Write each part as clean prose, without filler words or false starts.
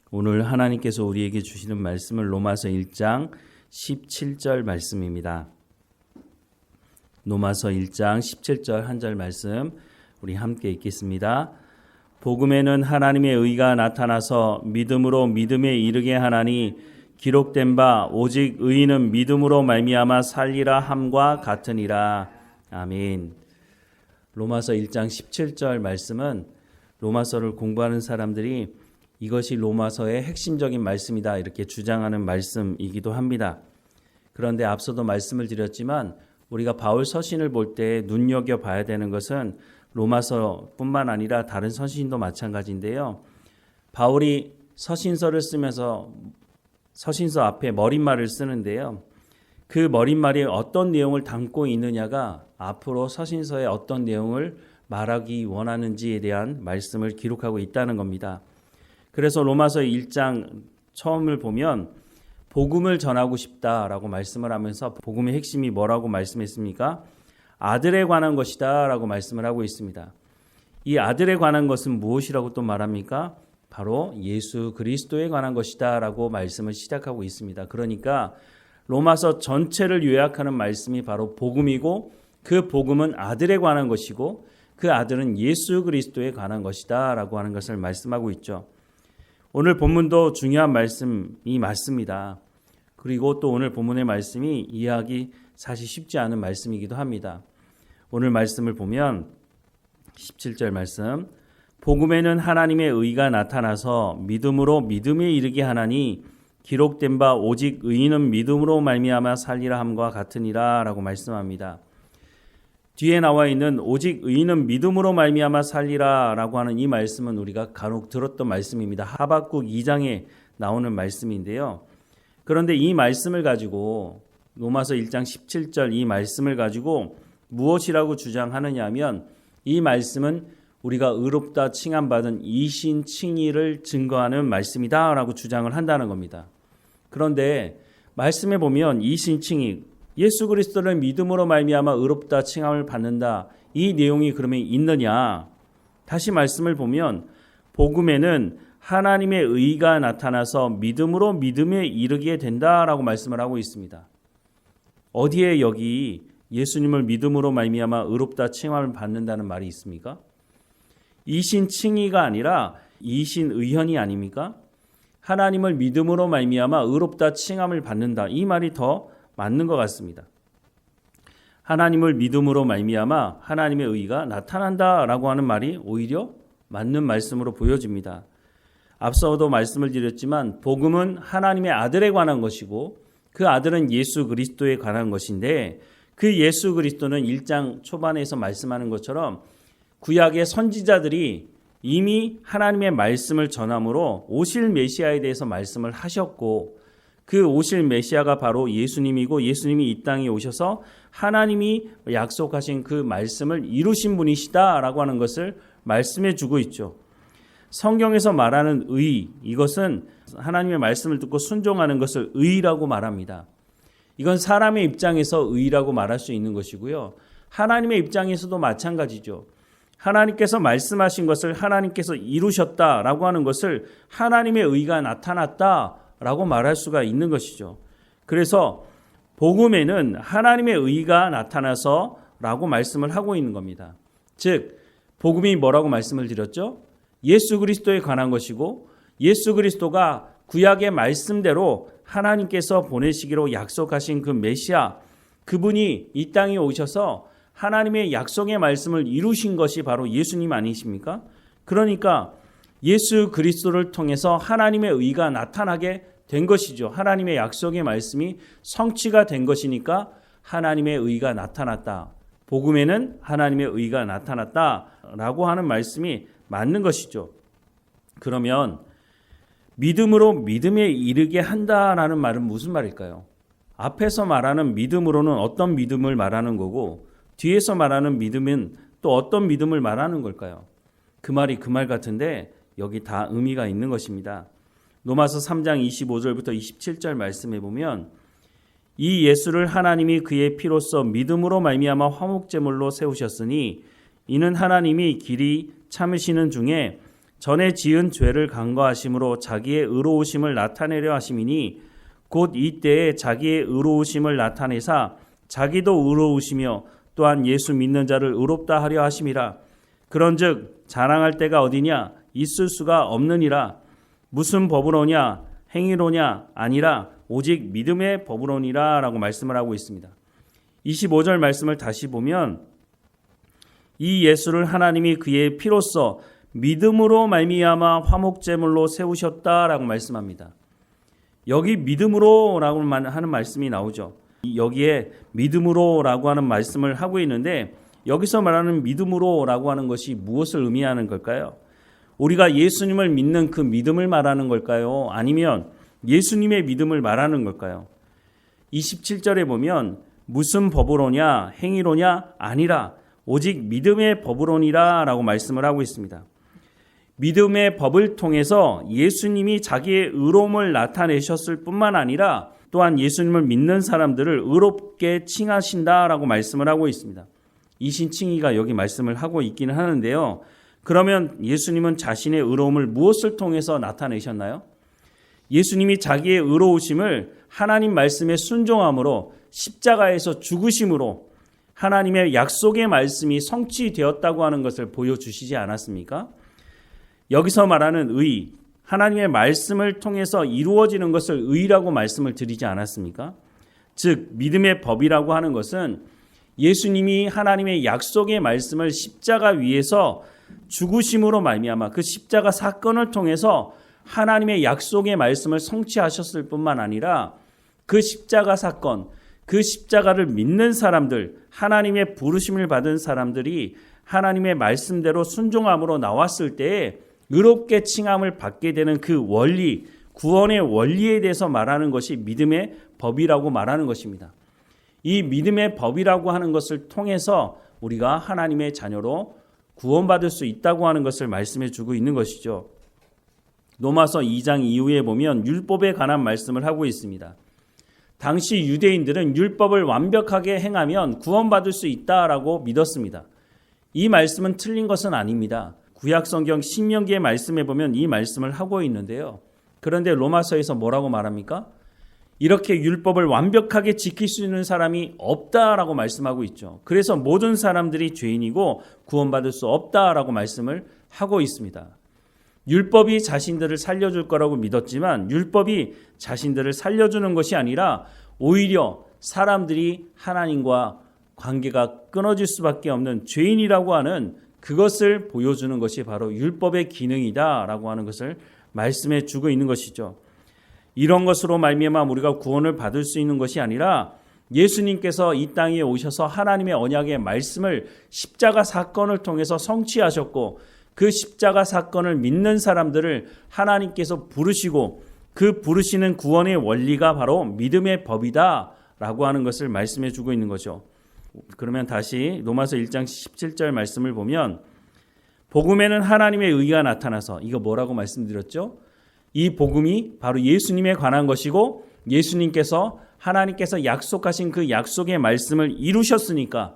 오늘 하나님께서 우리에게 주시는 말씀은 로마서 1장 17절 말씀입니다. 로마서 1장 17절 한 절 말씀 우리 함께 읽겠습니다. 복음에는 하나님의 의가 나타나서 믿음으로 믿음에 이르게 하나니 기록된 바 오직 의인은 믿음으로 말미암아 살리라 함과 같으니라. 아멘. 로마서 1장 17절 말씀은 로마서를 공부하는 사람들이 이것이 로마서의 핵심적인 말씀이다 이렇게 주장하는 말씀이기도 합니다. 그런데 앞서도 말씀을 드렸지만 우리가 바울 서신을 볼 때 눈여겨봐야 되는 것은 로마서뿐만 아니라 다른 서신도 마찬가지인데요. 바울이 서신서를 쓰면서 서신서 앞에 머릿말을 쓰는데요. 그 머릿말이 어떤 내용을 담고 있느냐가 앞으로 서신서에 어떤 내용을 말하기 원하는지에 대한 말씀을 기록하고 있다는 겁니다. 그래서 로마서 1장 처음을 보면 복음을 전하고 싶다라고 말씀을 하면서 복음의 핵심이 뭐라고 말씀했습니까? 아들에 관한 것이다 라고 말씀을 하고 있습니다. 이 아들에 관한 것은 무엇이라고 또 말합니까? 바로 예수 그리스도에 관한 것이다 라고 말씀을 시작하고 있습니다. 그러니까 로마서 전체를 요약하는 말씀이 바로 복음이고 그 복음은 아들에 관한 것이고 그 아들은 예수 그리스도에 관한 것이다 라고 하는 것을 말씀하고 있죠. 오늘 본문도 중요한 말씀이 맞습니다. 그리고 또 오늘 본문의 말씀이 이해하기 사실 쉽지 않은 말씀이기도 합니다. 오늘 말씀을 보면 17절 말씀 복음에는 하나님의 의가 나타나서 믿음으로 믿음에 이르게 하나니 기록된 바 오직 의인은 믿음으로 말미암아 살리라 함과 같으니라 라고 말씀합니다. 뒤에 나와 있는 오직 의인은 믿음으로 말미암아 살리라 라고 하는 이 말씀은 우리가 간혹 들었던 말씀입니다. 하박국 2장에 나오는 말씀인데요. 그런데 이 말씀을 가지고 로마서 1장 17절 이 말씀을 가지고 무엇이라고 주장하느냐 하면 이 말씀은 우리가 의롭다 칭함받은 이신 칭의를 증거하는 말씀이다 라고 주장을 한다는 겁니다. 그런데 말씀에 보면 이신 칭의 예수 그리스도를 믿음으로 말미암아 의롭다 칭함을 받는다. 이 내용이 그러면 있느냐? 다시 말씀을 보면 복음에는 하나님의 의가 나타나서 믿음으로 믿음에 이르게 된다라고 말씀을 하고 있습니다. 어디에 여기 예수님을 믿음으로 말미암아 의롭다 칭함을 받는다는 말이 있습니까? 이신 칭의가 아니라 이신 의현이 아닙니까? 하나님을 믿음으로 말미암아 의롭다 칭함을 받는다. 이 말이 더 맞는 것 같습니다. 하나님을 믿음으로 말미암아 하나님의 의가 나타난다라고 하는 말이 오히려 맞는 말씀으로 보여집니다. 앞서도 말씀을 드렸지만 복음은 하나님의 아들에 관한 것이고 그 아들은 예수 그리스도에 관한 것인데 그 예수 그리스도는 1장 초반에서 말씀하는 것처럼 구약의 선지자들이 이미 하나님의 말씀을 전함으로 오실 메시아에 대해서 말씀을 하셨고 그 오실 메시아가 바로 예수님이고 예수님이 이 땅에 오셔서 하나님이 약속하신 그 말씀을 이루신 분이시다라고 하는 것을 말씀해 주고 있죠. 성경에서 말하는 의, 이것은 하나님의 말씀을 듣고 순종하는 것을 의라고 말합니다. 이건 사람의 입장에서 의라고 말할 수 있는 것이고요. 하나님의 입장에서도 마찬가지죠. 하나님께서 말씀하신 것을 하나님께서 이루셨다라고 하는 것을 하나님의 의가 나타났다라고 말할 수가 있는 것이죠. 그래서 복음에는 하나님의 의가 나타나서 라고 말씀을 하고 있는 겁니다. 즉 복음이 뭐라고 말씀을 드렸죠? 예수 그리스도에 관한 것이고 예수 그리스도가 구약의 말씀대로 하나님께서 보내시기로 약속하신 그 메시아 그분이 이 땅에 오셔서 하나님의 약속의 말씀을 이루신 것이 바로 예수님 아니십니까? 그러니까 예수 그리스도를 통해서 하나님의 의가 나타나게 된 것이죠. 하나님의 약속의 말씀이 성취가 된 것이니까 하나님의 의가 나타났다. 복음에는 하나님의 의가 나타났다라고 하는 말씀이 맞는 것이죠. 그러면 믿음으로 믿음에 이르게 한다라는 말은 무슨 말일까요? 앞에서 말하는 믿음으로는 어떤 믿음을 말하는 거고 뒤에서 말하는 믿음은 또 어떤 믿음을 말하는 걸까요? 그 말이 그 말 같은데 여기 다 의미가 있는 것입니다. 로마서 3장 25절부터 27절 말씀해 보면 이 예수를 하나님이 그의 피로써 믿음으로 말미암아 화목제물로 세우셨으니 이는 하나님이 길이 참으시는 중에 전에 지은 죄를 간과하심으로 자기의 의로우심을 나타내려 하심이니 곧 이때에 자기의 의로우심을 나타내사 자기도 의로우시며 또한 예수 믿는 자를 의롭다 하려 하심이라. 그런즉 자랑할 때가 어디냐? 있을 수가 없느니라. 무슨 법으로냐? 행위로냐? 아니라 오직 믿음의 법으로니라 라고 말씀을 하고 있습니다. 25절 말씀을 다시 보면 이 예수를 하나님이 그의 피로써 믿음으로 말미암아 화목제물로 세우셨다라고 말씀합니다. 여기 믿음으로라고 하는 말씀이 나오죠. 여기에 믿음으로라고 하는 말씀을 하고 있는데 여기서 말하는 믿음으로라고 하는 것이 무엇을 의미하는 걸까요? 우리가 예수님을 믿는 그 믿음을 말하는 걸까요? 아니면 예수님의 믿음을 말하는 걸까요? 27절에 보면 무슨 법으로냐 행위로냐 아니라 오직 믿음의 법으로니라 라고 말씀을 하고 있습니다. 믿음의 법을 통해서 예수님이 자기의 의로움을 나타내셨을 뿐만 아니라 또한 예수님을 믿는 사람들을 의롭게 칭하신다라고 말씀을 하고 있습니다. 이 신칭의가 여기 말씀을 하고 있기는 하는데요. 그러면 예수님은 자신의 의로움을 무엇을 통해서 나타내셨나요? 예수님이 자기의 의로우심을 하나님 말씀에 순종함으로 십자가에서 죽으심으로 하나님의 약속의 말씀이 성취되었다고 하는 것을 보여주시지 않았습니까? 여기서 말하는 의, 하나님의 말씀을 통해서 이루어지는 것을 의라고 말씀을 드리지 않았습니까? 즉 믿음의 법이라고 하는 것은 예수님이 하나님의 약속의 말씀을 십자가 위에서 죽으심으로 말미암아 그 십자가 사건을 통해서 하나님의 약속의 말씀을 성취하셨을 뿐만 아니라 그 십자가 사건, 그 십자가를 믿는 사람들, 하나님의 부르심을 받은 사람들이 하나님의 말씀대로 순종함으로 나왔을 때에 의롭게 칭함을 받게 되는 그 원리, 구원의 원리에 대해서 말하는 것이 믿음의 법이라고 말하는 것입니다. 이 믿음의 법이라고 하는 것을 통해서 우리가 하나님의 자녀로 구원받을 수 있다고 하는 것을 말씀해 주고 있는 것이죠. 로마서 2장 이후에 보면 율법에 관한 말씀을 하고 있습니다. 당시 유대인들은 율법을 완벽하게 행하면 구원받을 수 있다라고 믿었습니다. 이 말씀은 틀린 것은 아닙니다. 구약성경 신명기의 말씀에 보면 이 말씀을 하고 있는데요. 그런데 로마서에서 뭐라고 말합니까? 이렇게 율법을 완벽하게 지킬 수 있는 사람이 없다라고 말씀하고 있죠. 그래서 모든 사람들이 죄인이고 구원받을 수 없다라고 말씀을 하고 있습니다. 율법이 자신들을 살려줄 거라고 믿었지만 율법이 자신들을 살려주는 것이 아니라 오히려 사람들이 하나님과 관계가 끊어질 수밖에 없는 죄인이라고 하는 그것을 보여주는 것이 바로 율법의 기능이다라고 하는 것을 말씀해 주고 있는 것이죠. 이런 것으로 말미암아 우리가 구원을 받을 수 있는 것이 아니라 예수님께서 이 땅에 오셔서 하나님의 언약의 말씀을 십자가 사건을 통해서 성취하셨고 그 십자가 사건을 믿는 사람들을 하나님께서 부르시고 그 부르시는 구원의 원리가 바로 믿음의 법이다라고 하는 것을 말씀해 주고 있는 거죠. 그러면 다시 로마서 1장 17절 말씀을 보면 복음에는 하나님의 의가 나타나서 이거 뭐라고 말씀드렸죠? 이 복음이 바로 예수님에 관한 것이고 예수님께서 하나님께서 약속하신 그 약속의 말씀을 이루셨으니까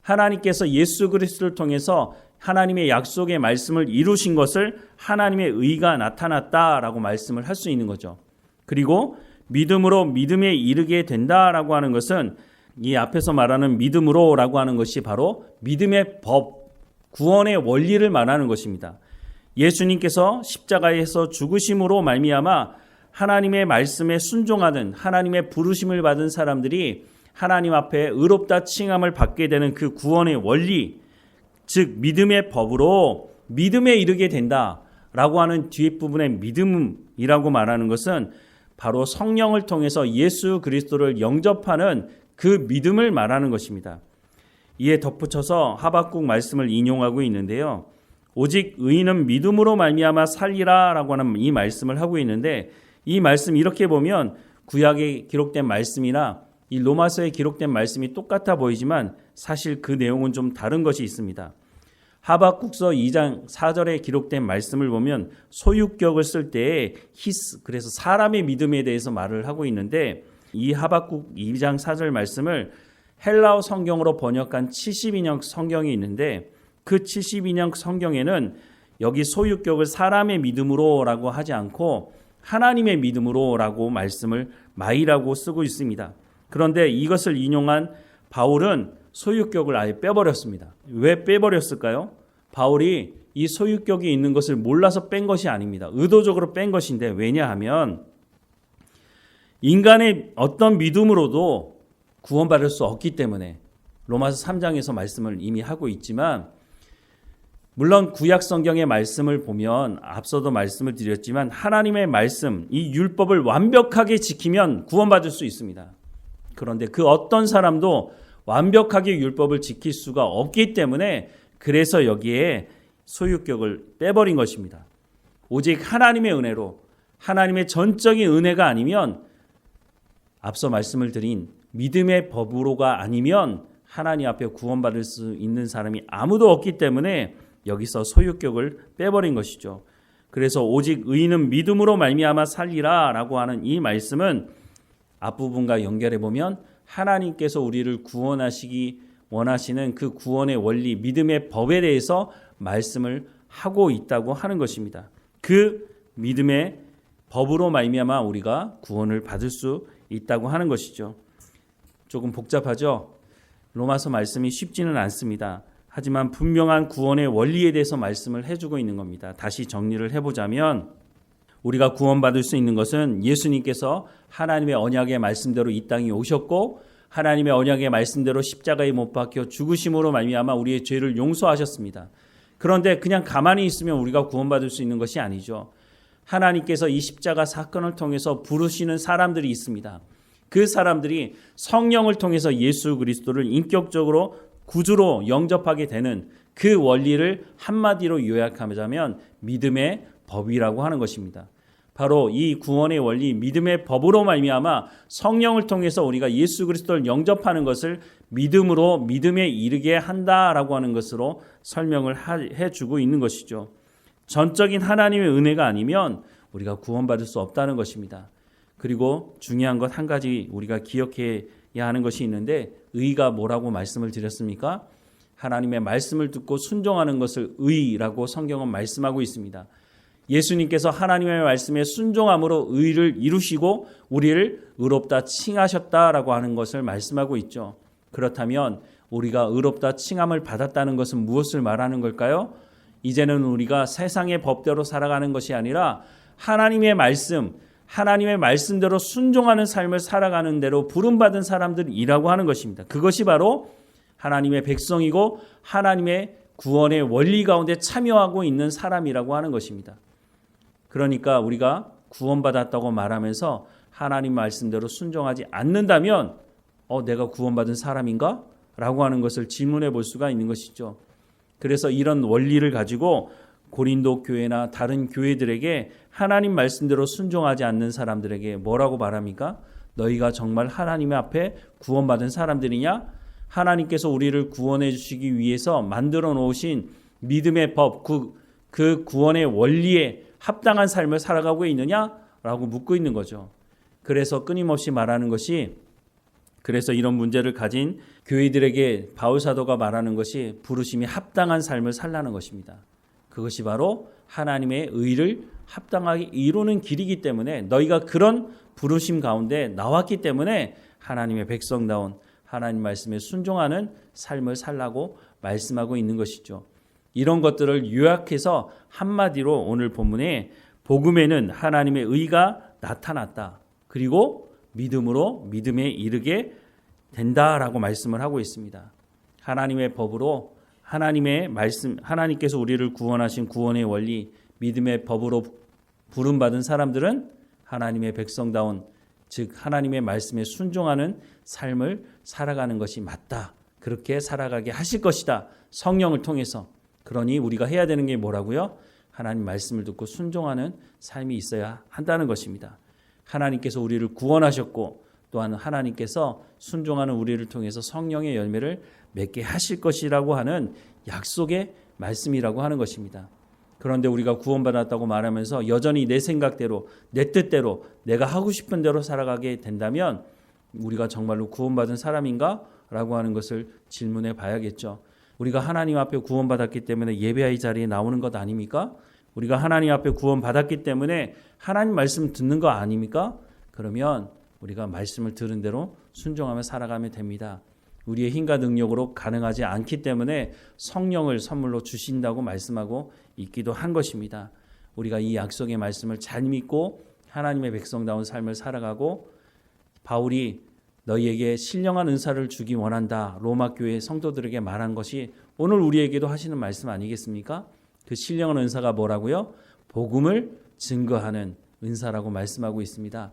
하나님께서 예수 그리스도를 통해서 하나님의 약속의 말씀을 이루신 것을 하나님의 의가 나타났다라고 말씀을 할 수 있는 거죠. 그리고 믿음으로 믿음에 이르게 된다라고 하는 것은 이 앞에서 말하는 믿음으로라고 하는 것이 바로 믿음의 법, 구원의 원리를 말하는 것입니다. 예수님께서 십자가에서 죽으심으로 말미암아 하나님의 말씀에 순종하는 하나님의 부르심을 받은 사람들이 하나님 앞에 의롭다 칭함을 받게 되는 그 구원의 원리, 즉 믿음의 법으로 믿음에 이르게 된다라고 하는 뒷부분의 믿음이라고 말하는 것은 바로 성령을 통해서 예수 그리스도를 영접하는 그 믿음을 말하는 것입니다. 이에 덧붙여서 하박국 말씀을 인용하고 있는데요. 오직 의인은 믿음으로 말미암아 살리라라고 하는 이 말씀을 하고 있는데 이 말씀 이렇게 보면 구약에 기록된 말씀이나 이 로마서에 기록된 말씀이 똑같아 보이지만 사실 그 내용은 좀 다른 것이 있습니다. 하박국서 2장 4절에 기록된 말씀을 보면 소유격을 쓸 때에 히스, 그래서 사람의 믿음에 대해서 말을 하고 있는데 이 하박국 2장 4절 말씀을 헬라어 성경으로 번역한 72년 성경이 있는데 그 72년 성경에는 여기 소유격을 사람의 믿음으로라고 하지 않고 하나님의 믿음으로라고 말씀을 마이라고 쓰고 있습니다. 그런데 이것을 인용한 바울은 소유격을 아예 빼버렸습니다. 왜 빼버렸을까요? 바울이 이 소유격이 있는 것을 몰라서 뺀 것이 아닙니다. 의도적으로 뺀 것인데, 왜냐하면 인간의 어떤 믿음으로도 구원받을 수 없기 때문에 로마서 3장에서 말씀을 이미 하고 있지만, 물론 구약 성경의 말씀을 보면 앞서도 말씀을 드렸지만 하나님의 말씀, 이 율법을 완벽하게 지키면 구원받을 수 있습니다. 그런데 그 어떤 사람도 완벽하게 율법을 지킬 수가 없기 때문에, 그래서 여기에 소유격을 빼버린 것입니다. 오직 하나님의 은혜로, 하나님의 전적인 은혜가 아니면, 앞서 말씀을 드린 믿음의 법으로가 아니면 하나님 앞에 구원받을 수 있는 사람이 아무도 없기 때문에 여기서 소유격을 빼버린 것이죠. 그래서 오직 의인은 믿음으로 말미암아 살리라 라고 하는 이 말씀은 앞부분과 연결해 보면 하나님께서 우리를 구원하시기 원하시는 그 구원의 원리, 믿음의 법에 대해서 말씀을 하고 있다고 하는 것입니다. 그 믿음의 법으로 말미암아 우리가 구원을 받을 수 있다고 하는 것이죠. 조금 복잡하죠? 로마서 말씀이 쉽지는 않습니다. 하지만 분명한 구원의 원리에 대해서 말씀을 해주고 있는 겁니다. 다시 정리를 해보자면, 우리가 구원받을 수 있는 것은 예수님께서 하나님의 언약의 말씀대로 이 땅에 오셨고, 하나님의 언약의 말씀대로 십자가에 못 박혀 죽으심으로 말미암아 우리의 죄를 용서하셨습니다. 그런데 그냥 가만히 있으면 우리가 구원받을 수 있는 것이 아니죠. 하나님께서 이 십자가 사건을 통해서 부르시는 사람들이 있습니다. 그 사람들이 성령을 통해서 예수 그리스도를 인격적으로 구주로 영접하게 되는 그 원리를 한마디로 요약하자면 믿음의 법이라고 하는 것입니다. 바로 이 구원의 원리, 믿음의 법으로 말미암아 성령을 통해서 우리가 예수 그리스도를 영접하는 것을 믿음으로 믿음에 이르게 한다라고 하는 것으로 설명을 해주고 있는 것이죠. 전적인 하나님의 은혜가 아니면 우리가 구원받을 수 없다는 것입니다. 그리고 중요한 것 한 가지 우리가 기억해야 하는 것이 있는데, 의가 뭐라고 말씀을 드렸습니까? 하나님의 말씀을 듣고 순종하는 것을 의라고 성경은 말씀하고 있습니다. 예수님께서 하나님의 말씀에 순종함으로 의를 이루시고 우리를 의롭다 칭하셨다라고 하는 것을 말씀하고 있죠. 그렇다면 우리가 의롭다 칭함을 받았다는 것은 무엇을 말하는 걸까요? 이제는 우리가 세상의 법대로 살아가는 것이 아니라 하나님의 말씀, 하나님의 말씀대로 순종하는 삶을 살아가는 대로 부름받은 사람들이라고 하는 것입니다. 그것이 바로 하나님의 백성이고 하나님의 구원의 원리 가운데 참여하고 있는 사람이라고 하는 것입니다. 그러니까 우리가 구원받았다고 말하면서 하나님 말씀대로 순종하지 않는다면 내가 구원받은 사람인가? 라고 하는 것을 질문해 볼 수가 있는 것이죠. 그래서 이런 원리를 가지고 고린도 교회나 다른 교회들에게 하나님 말씀대로 순종하지 않는 사람들에게 뭐라고 말합니까? 너희가 정말 하나님 앞에 구원받은 사람들이냐? 하나님께서 우리를 구원해 주시기 위해서 만들어 놓으신 믿음의 법, 그 구원의 원리에 합당한 삶을 살아가고 있느냐라고 묻고 있는 거죠. 그래서 끊임없이 말하는 것이, 그래서 이런 문제를 가진 교회들에게 바울 사도가 말하는 것이 부르심이 합당한 삶을 살라는 것입니다. 그것이 바로 하나님의 의를 합당하게 이루는 길이기 때문에, 너희가 그런 부르심 가운데 나왔기 때문에 하나님의 백성다운 하나님 말씀에 순종하는 삶을 살라고 말씀하고 있는 것이죠. 이런 것들을 요약해서 한마디로 오늘 본문에 복음에는 하나님의 의가 나타났다. 그리고 믿음으로 믿음에 이르게 된다라고 말씀을 하고 있습니다. 하나님의 법으로 하나님의 말씀, 하나님께서 우리를 구원하신 구원의 원리, 믿음의 법으로 부름받은 사람들은 하나님의 백성다운, 즉 하나님의 말씀에 순종하는 삶을 살아가는 것이 맞다. 그렇게 살아가게 하실 것이다. 성령을 통해서. 그러니 우리가 해야 되는 게 뭐라고요? 하나님 말씀을 듣고 순종하는 삶이 있어야 한다는 것입니다. 하나님께서 우리를 구원하셨고 또한 하나님께서 순종하는 우리를 통해서 성령의 열매를 맺게 하실 것이라고 하는 약속의 말씀이라고 하는 것입니다. 그런데 우리가 구원받았다고 말하면서 여전히 내 생각대로, 내 뜻대로, 내가 하고 싶은 대로 살아가게 된다면 우리가 정말로 구원받은 사람인가? 라고 하는 것을 질문해 봐야겠죠. 우리가 하나님 앞에 구원받았기 때문에 예배의 자리에 나오는 것 아닙니까? 우리가 하나님 앞에 구원받았기 때문에 하나님 말씀 듣는 거 아닙니까? 그러면 우리가 말씀을 들은 대로 순종하며 살아가면 됩니다. 우리의 힘과 능력으로 가능하지 않기 때문에 성령을 선물로 주신다고 말씀하고 있기도 한 것입니다. 우리가 이 약속의 말씀을 잘 믿고 하나님의 백성다운 삶을 살아가고 바울이 너희에게 신령한 은사를 주기 원한다. 로마 교회 성도들에게 말한 것이 오늘 우리에게도 하시는 말씀 아니겠습니까? 그 신령한 은사가 뭐라고요? 복음을 증거하는 은사라고 말씀하고 있습니다.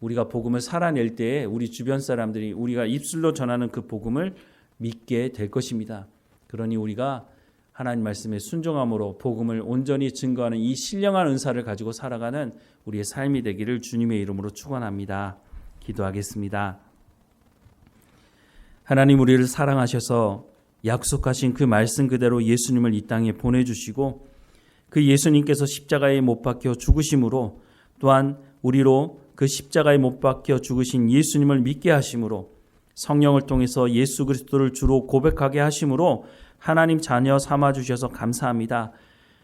우리가 복음을 살아낼 때에 우리 주변 사람들이 우리가 입술로 전하는 그 복음을 믿게 될 것입니다. 그러니 우리가 하나님 말씀에 순종함으로 복음을 온전히 증거하는 이 신령한 은사를 가지고 살아가는 우리의 삶이 되기를 주님의 이름으로 축원합니다. 기도하겠습니다. 하나님, 우리를 사랑하셔서 약속하신 그 말씀 그대로 예수님을 이 땅에 보내주시고 그 예수님께서 십자가에 못 박혀 죽으심으로 또한 우리로 그 십자가에 못 박혀 죽으신 예수님을 믿게 하심으로 성령을 통해서 예수 그리스도를 주로 고백하게 하심으로 하나님 자녀 삼아주셔서 감사합니다.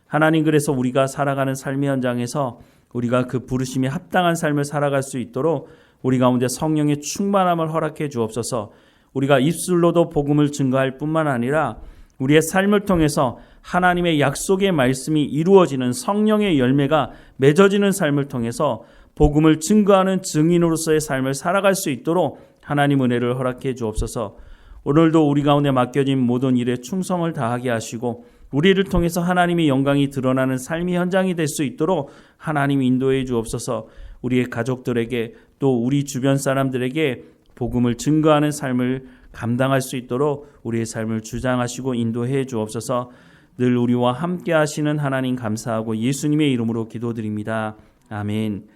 하나님, 그래서 우리가 살아가는 삶의 현장에서 우리가 그 부르심에 합당한 삶을 살아갈 수 있도록 우리 가운데 성령의 충만함을 허락해 주옵소서. 우리가 입술로도 복음을 증거할 뿐만 아니라 우리의 삶을 통해서 하나님의 약속의 말씀이 이루어지는 성령의 열매가 맺어지는 삶을 통해서 복음을 증거하는 증인으로서의 삶을 살아갈 수 있도록 하나님 은혜를 허락해 주옵소서. 오늘도 우리 가운데 맡겨진 모든 일에 충성을 다하게 하시고 우리를 통해서 하나님의 영광이 드러나는 삶의 현장이 될 수 있도록 하나님 인도해 주옵소서. 우리의 가족들에게 또 우리 주변 사람들에게 복음을 증거하는 삶을 감당할 수 있도록 우리의 삶을 주장하시고 인도해 주옵소서. 늘 우리와 함께 하시는 하나님 감사하고 예수님의 이름으로 기도드립니다. 아멘.